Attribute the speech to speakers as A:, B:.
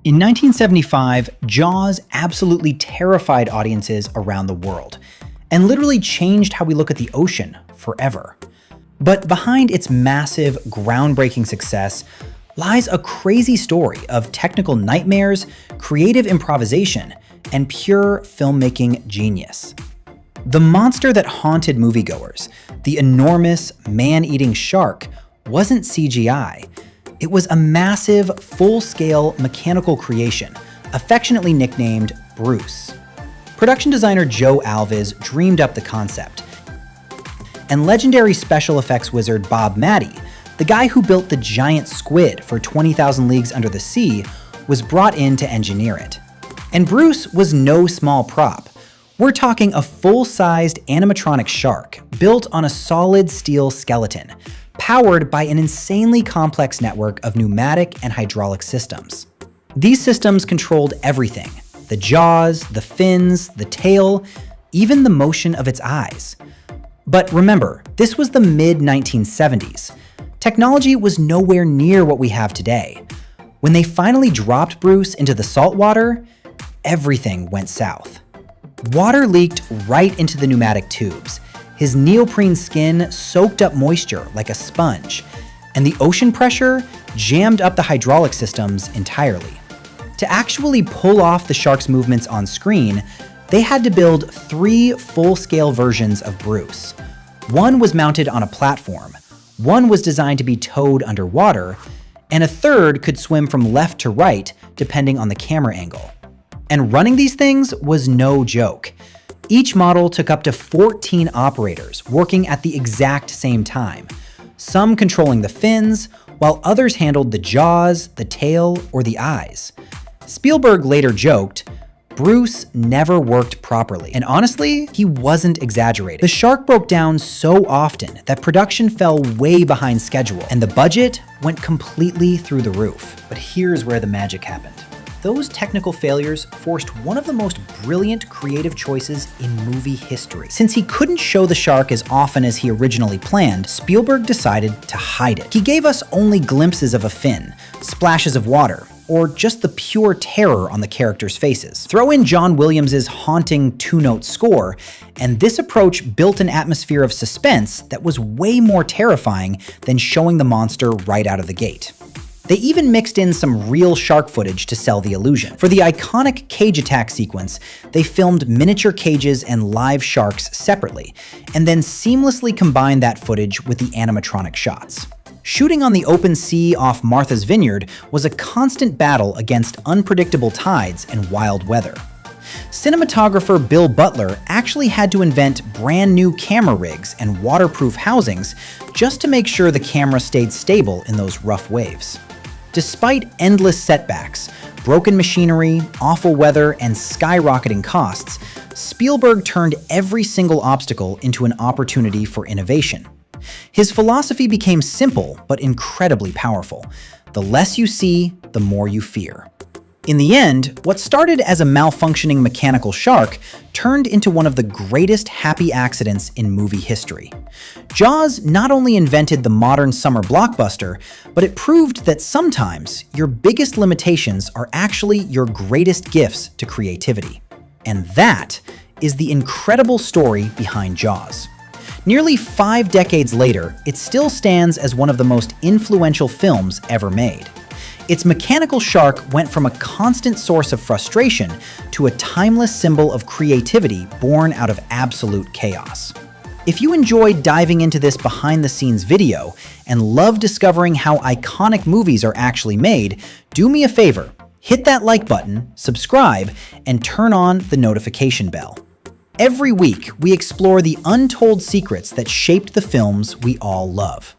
A: In 1975, Jaws absolutely terrified audiences around the world, and literally changed how we look at the ocean forever. But behind its massive, groundbreaking success lies a crazy story of technical nightmares, creative improvisation, and pure filmmaking genius. The monster that haunted moviegoers, the enormous, man-eating shark, wasn't CGI. It was a massive, full-scale mechanical creation, affectionately nicknamed Bruce. Production designer Joe Alves dreamed up the concept, and legendary special effects wizard Bob Matty, the guy who built the giant squid for 20,000 Leagues Under the Sea, was brought in to engineer it. And Bruce was no small prop. We're talking a full-sized animatronic shark built on a solid steel skeleton, powered by an insanely complex network of pneumatic and hydraulic systems. These systems controlled everything: the jaws, the fins, the tail, even the motion of its eyes. But remember, this was the mid-1970s. Technology was nowhere near what we have today. When they finally dropped Bruce into the saltwater, everything went south. Water leaked right into the pneumatic tubes. His neoprene skin soaked up moisture like a sponge, and the ocean pressure jammed up the hydraulic systems entirely. To actually pull off the shark's movements on screen, they had to build 3 full-scale versions of Bruce. One was mounted on a platform, one was designed to be towed underwater, and a third could swim from left to right depending on the camera angle. And running these things was no joke. Each model took up to 14 operators working at the exact same time, some controlling the fins, while others handled the jaws, the tail, or the eyes. Spielberg later joked, "Bruce never worked properly." And honestly, he wasn't exaggerating. The shark broke down so often that production fell way behind schedule, and the budget went completely through the roof. But here's where the magic happened. Those technical failures forced one of the most brilliant creative choices in movie history. Since he couldn't show the shark as often as he originally planned, Spielberg decided to hide it. He gave us only glimpses of a fin, splashes of water, or just the pure terror on the characters' faces. Throw in John Williams' haunting 2-note score, and this approach built an atmosphere of suspense that was way more terrifying than showing the monster right out of the gate. They even mixed in some real shark footage to sell the illusion. For the iconic cage attack sequence, they filmed miniature cages and live sharks separately, and then seamlessly combined that footage with the animatronic shots. Shooting on the open sea off Martha's Vineyard was a constant battle against unpredictable tides and wild weather. Cinematographer Bill Butler actually had to invent brand new camera rigs and waterproof housings just to make sure the camera stayed stable in those rough waves. Despite endless setbacks, broken machinery, awful weather, and skyrocketing costs, Spielberg turned every single obstacle into an opportunity for innovation. His philosophy became simple but incredibly powerful. The less you see, the more you fear. In the end, what started as a malfunctioning mechanical shark turned into one of the greatest happy accidents in movie history. Jaws not only invented the modern summer blockbuster, but it proved that sometimes your biggest limitations are actually your greatest gifts to creativity. And that is the incredible story behind Jaws. Nearly 5 decades later, it still stands as one of the most influential films ever made. Its mechanical shark went from a constant source of frustration to a timeless symbol of creativity born out of absolute chaos. If you enjoyed diving into this behind-the-scenes video and love discovering how iconic movies are actually made, do me a favor, hit that like button, subscribe, and turn on the notification bell. Every week, we explore the untold secrets that shaped the films we all love.